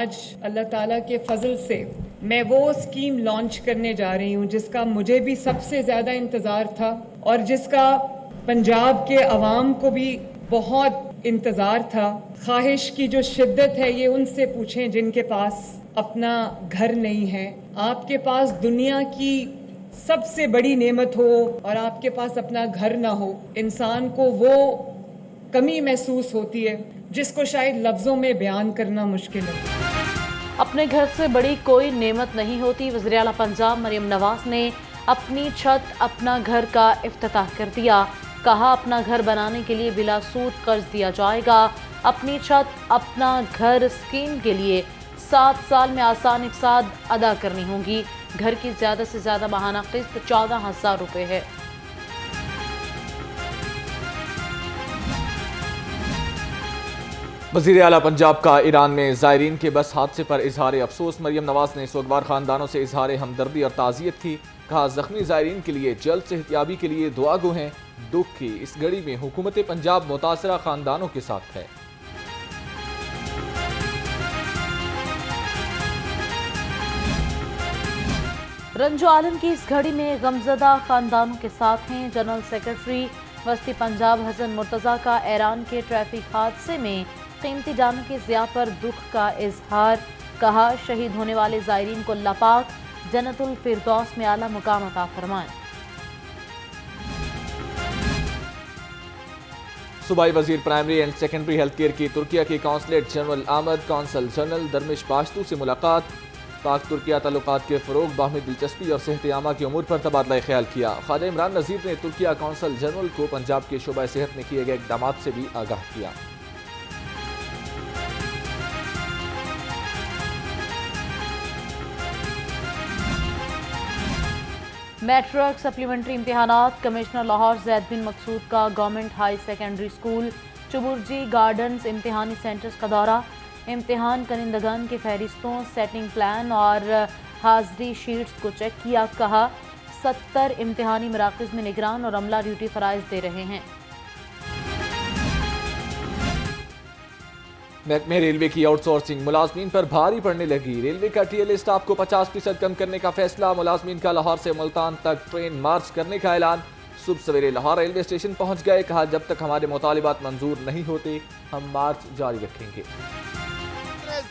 आज अल्लाह ताला के फजल से मैं वो स्कीम लॉन्च करने जा रही हूँ जिसका मुझे भी सबसे ज़्यादा इंतज़ार था और जिसका पंजाब के अवाम को भी बहुत इंतज़ार था। ख्वाहिश की जो शिद्दत है ये उनसे पूछें जिनके पास अपना घर नहीं है। आपके पास दुनिया की सबसे बड़ी नेमत हो और आपके पास अपना घर ना हो, इंसान को वो कमी महसूस होती है जिसको शायद लफ्ज़ों में बयान करना मुश्किल है। अपने घर से बड़ी कोई नेमत नहीं होती। वज़ीर आला पंजाब मरियम नवाज ने अपनी छत अपना घर का इफ्तिताह कर दिया। कहा, अपना घर बनाने के लिए बिला सूद कर्ज दिया जाएगा। अपनी छत अपना घर स्कीम के लिए 7 साल में आसान इकसाद अदा करनी होगी। घर की ज़्यादा से ज़्यादा माहाना किस्त 14,000 रुपये है। वज़ीर आला पंजाब का ईरान में ज़ायरीन के बस हादसे पर इजहार अफसोस। मरियम नवाज ने सोगवार खानदानों से इजहार हमदर्दी और ताज़ियत की। कहा, जख्मी ज़ायरीन के लिए जल्द सेहतियाबी के लिए दुआ गो हैं। दुख की इस घड़ी में हुकूमत पंजाब मुतासरा खानदानों के साथ है। रंजो आलम की इस घड़ी में गमजदा खानदानों के साथ हैं। जनरल सेक्रेटरी वस्ती पंजाब हसन मुर्तज़ा का ईरान के ट्रैफिक हादसे में कीमती जानों की ज़िया पर दुख का इजहार। कहा, शहीद होने वाले ज़ायरीन को अल्लाह पाक जन्नतुल फिरदौस में आला मुकाम अता फरमाए। सूबाई वजीर primary and secondary health care की तुर्किया के कौंसलेट जनरल आमद कौंसल जनरल दरमिश पाश्तू से मुलाकात। पाक तुर्किया ताल्लुकात के फ़रोग, बाहमी दिलचस्पी और सेहत आमा के उमूर पर तबादला ख्याल किया। ख्वाजा इमरान नज़ीर ने तुर्किया कौंसल जनरल को पंजाब के शोबा सेहत में किए गए इक़दाम से भी आगाह किया। मैट्रिक सप्लीमेंट्री इम्तिहानात। कमिश्नर लाहौर ज़ैद बिन मकसूद का government high secondary school Chauburji Gardens इम्तिहानी सेंटर्स का दौरा। इम्तिहान कनिंदगान की फहरिस्तों, सेटिंग प्लान और हाजिरी शीट्स को चेक किया। कहा, 70 इम्तिहानी मराकज़ में निगरान और अमला ड्यूटी फ़राइज़ दे रहे हैं। महकमे रेलवे की आउटसोर्सिंग मुलाजमीन पर भारी पड़ने लगी। रेलवे का TLA स्टाफ को 50% कम करने का फैसला। मुलाजमीन का लाहौर से मुल्तान तक ट्रेन मार्च करने का ऐलान। सुबह सवेरे लाहौर रेलवे स्टेशन पहुंच गए। कहा, जब तक हमारे मुतालिबात मंजूर नहीं होते हम मार्च जारी रखेंगे।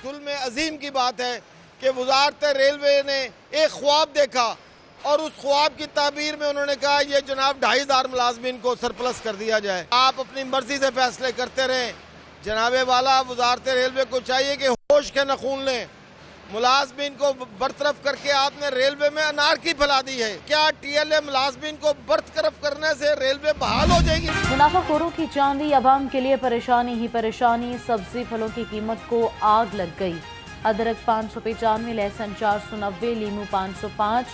जुल्म अजीम की बात है कि वजारत रेलवे ने एक ख्वाब देखा और उस ख्वाब की ताबीर में उन्होंने कहा ये जनाब 2500 मुलाजमीन को सरप्लस कर दिया जाए। आप अपनी मर्जी से फैसले करते रहें। जनाबे वाला वजारत रेलवे को चाहिए कि होश के नखून लें। मुलाजमीन को बरतरफ करके आपने रेलवे में अनारकी फैला दी है। क्या TLA मुलाजमीन को बरतरफ करने से रेलवे बहाल हो जाएगी? मुनाफाखोरों की चांदी, अवाम के लिए परेशानी ही परेशानी। सब्जी फलों की कीमत को आग लग गई। अदरक 595, लहसुन 490, लीमू 505,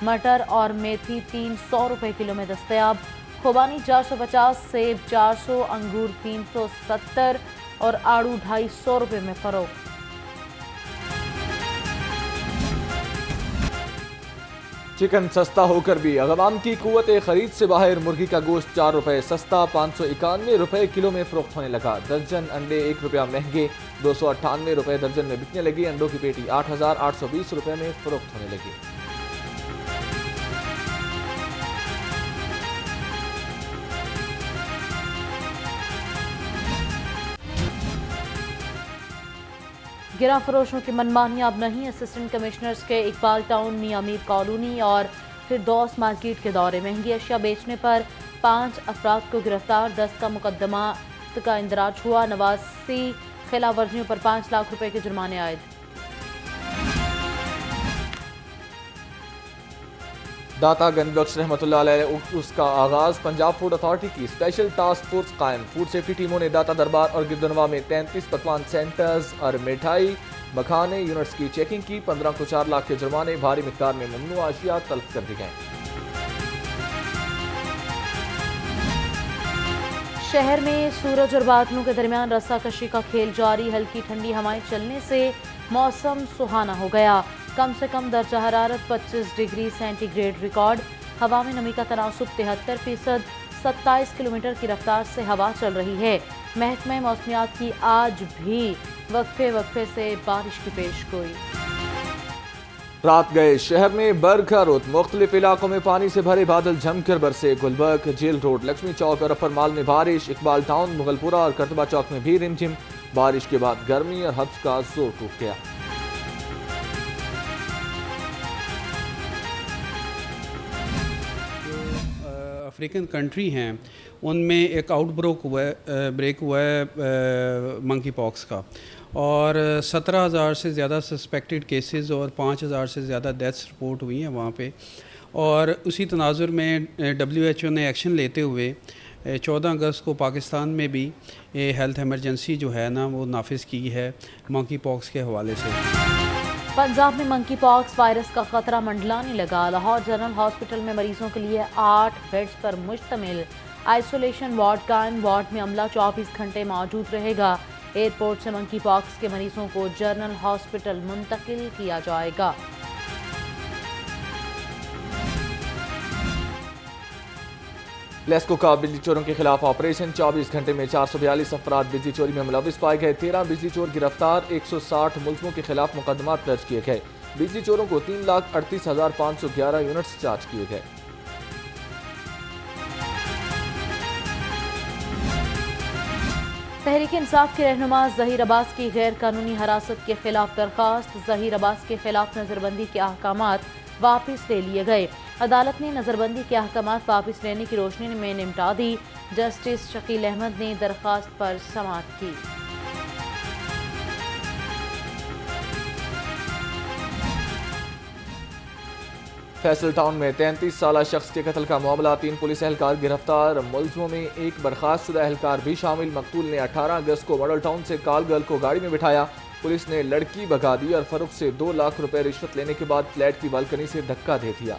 मटर और मेथी 300 रुपए किलो में दस्तयाब। खुबानी 450, सेब 400, अंगूर 370 और आड़ू 250 रुपए में फरोख्त। चिकन सस्ता होकर भी अवाम की कुव्वत खरीद से बाहर। मुर्गी का गोश्त 4 रुपए सस्ता 591 रुपए किलो में फरोख्त होने लगा। दर्जन अंडे 1 रुपया महंगे 298 रुपए दर्जन में बिकने लगी। अंडों की पेटी 8,820 रुपए में फरोख्त होने लगी। गिरा फरोशों की मनमानी अब नहीं। असिस्टेंट कमिश्नर्स के इकबाल टाउन, मियां मीर कॉलोनी और फिरदौस मार्केट के दौरे। महंगी अशिया बेचने पर 5 अफराद को गिरफ्तार। 10 का मुकदमा का इंदराज हुआ। 89 खिलाफ वर्जियों पर 5 लाख रुपए के जुर्माने आयद। दाता गंजबख्श रहमतुल्लाह अलैह उसका आगाज। पंजाब फूड अथॉरिटी की स्पेशल टास्क फोर्स कायम। फूड सेफ्टी टीमों ने दाता दरबार और गिरदनवा में 33 पकवान सेंटर्स और मिठाई मखाने यूनिट्स की चेकिंग की। 15 को 4 लाख के जुर्माने, भारी मिकदार में ममनू अशिया तलब कर दी गए। शहर में सूरज और बादलों के दरमियान रस्साकशी का खेल जारी। हल्की ठंडी हवाएं चलने से मौसम सुहाना हो गया। कम से कम दर्जा हरारत 25 डिग्री सेंटीग्रेड रिकॉर्ड। हवा में नमी का तनासुब 73%। 27 किलोमीटर की रफ्तार से हवा चल रही है। महकमे मौसमियात की आज भी वक्फे से बारिश की पेशगोई। रात गए शहर में बरखा रुत, मुख्तलिफ इलाकों में पानी से भरे बादल जमकर बरसे। गुलबर्ग, जेल रोड, लक्ष्मी चौक और अपर माल में बारिश। इकबाल टाउन, मुगलपुरा और कर्तबा चौक में भी रिमझिम। बारिश के बाद गर्मी और हब्स का जोर टूट गया। अफ्रीकन कंट्री हैं उनमें एक ब्रेक हुआ है मंकी पॉक्स का, और 17,000 से ज़्यादा सस्पेक्टेड केसेस और 5,000 से ज़्यादा डेथ्स रिपोर्ट हुई हैं वहाँ पे। और उसी तनाजुर में WHO ने एक्शन लेते हुए 14 अगस्त को पाकिस्तान में भी हेल्थ इमरजेंसी जो है ना वो नाफिज की है मंकी पॉक्स के हवाले से। पंजाब में मंकी पॉक्स वायरस का खतरा मंडलाने लगा। लाहौर जनरल हॉस्पिटल में मरीजों के लिए 8 बेड्स पर मुश्तमिल आइसोलेशन वार्ड कायम। वार्ड में अमला 24 घंटे मौजूद रहेगा। एयरपोर्ट से मंकी पॉक्स के मरीजों को जनरल हॉस्पिटल मुंतकिल किया जाएगा। लेस्को का बिजली चोरों के खिलाफ ऑपरेशन। 24 घंटे में 442 अफराद बिजली चोरी में मुलविस पाए गए। 13 बिजली चोर गिरफ्तार। 160 मुलजमों के खिलाफ मुकदमात दर्ज किए गए। बिजली चोरों को 3,38,511 यूनिट्स चार्ज किए गए। तहरीक इंसाफ के रहनुमा ज़हीर अब्बास की गैर कानूनी हिरासत के खिलाफ दरखास्त। ज़हीर अब्बास के खिलाफ नजरबंदी के अहकामात वापस ले लिए गए। अदालत ने नजरबंदी के अहकामात वापस लेने की रोशनी में निपटा दी। जस्टिस शकील अहमद ने दरखास्त पर समाअत की। फैसल टाउन में 33 साला शख्स के कत्ल का मामला। 3 पुलिस एहलकार गिरफ्तार। मुलजमों में एक बर्खास्तशुदा एहलकार भी शामिल। मकतूल ने 18 अगस्त को मॉडल टाउन से काल गर्ल को गाड़ी में बिठाया। पुलिस ने लड़की भगा दी और फरुख से 2 लाख रुपए रिश्वत लेने के बाद फ्लैट की बालकनी से धक्का दे दिया।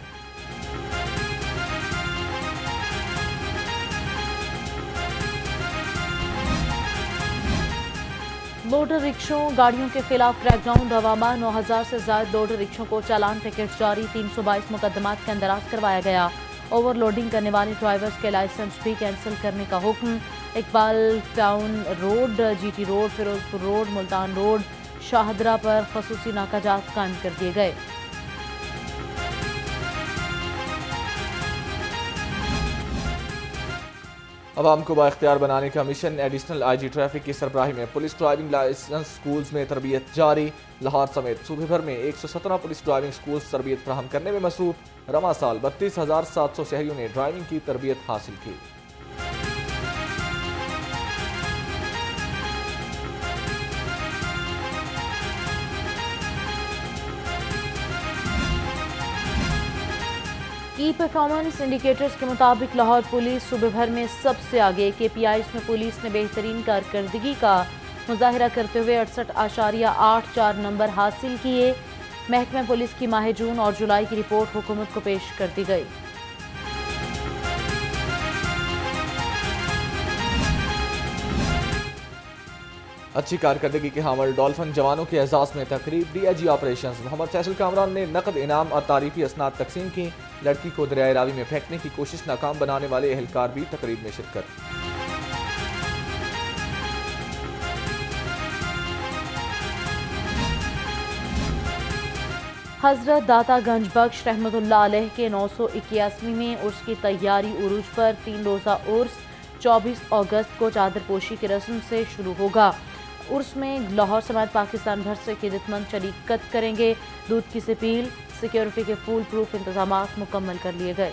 लोडर रिक्शों गाड़ियों के खिलाफ क्रैकडाउन रवामा। 9,000 से ज्यादा लोडर रिक्शों को चालान टिकट जारी। 322 मुकदमात का इंदराज करवाया गया। ओवरलोडिंग करने वाले ड्राइवर्स के लाइसेंस भी कैंसिल करने का हुक्म। Iqbal town road, GT road, Ferozepur road, Multan road, Shahdara पर खसूसी नाकाजात कायम कर दिए गए। अवाम को बाइख्तियार बनाने का मिशन। एडिशनल IG ट्रैफिक की सरबराही में पुलिस ड्राइविंग लाइसेंस स्कूल्स में तरबियत जारी। लाहौर समेत सूबे भर में 117 पुलिस ड्राइविंग स्कूल्स तरबियत फराहम करने में मसरूफ। रवा साल 32,700 शहरियों ने ड्राइविंग की तरबियत हासिल की। की परफॉर्मेंस इंडिकेटर्स के मुताबिक लाहौर पुलिस सूबे भर में सबसे आगे। KPIs में पुलिस ने बेहतरीन कारकर्दगी का मुजाहिरा करते हुए 68.84 नंबर हासिल किए। महकमा पुलिस की माह जून और जुलाई की रिपोर्ट हुकूमत को पेश कर दी गई। अच्छी कारकर्दगी के हामिल डॉल्फिन जवानों के एजाज में तकरीब। DIG ऑपरेशंस मोहम्मद फैसल कामरान ने नकद इनाम और तारीफी असनाद तकसीम की। लड़की को दरियाए रावी में फेंकने की कोशिश नाकाम बनाने वाले एहलकार भी तकरीब में शिरकत। हजरत दाता गंज बख्श रहमतुल्लाह अलैह के 981वीं में उर्स की तैयारी उरूज पर 3 रोज़ा उर्स 24 अगस्त को चादर पोशी की रस्म से शुरू होगा। उर्स में लाहौर समेत पाकिस्तान भर से क़िदतमंद शरीकत करेंगे। दूध की सपील, सिक्योरिटी के फुल प्रूफ इंतजाम मुकम्मल कर लिए गए।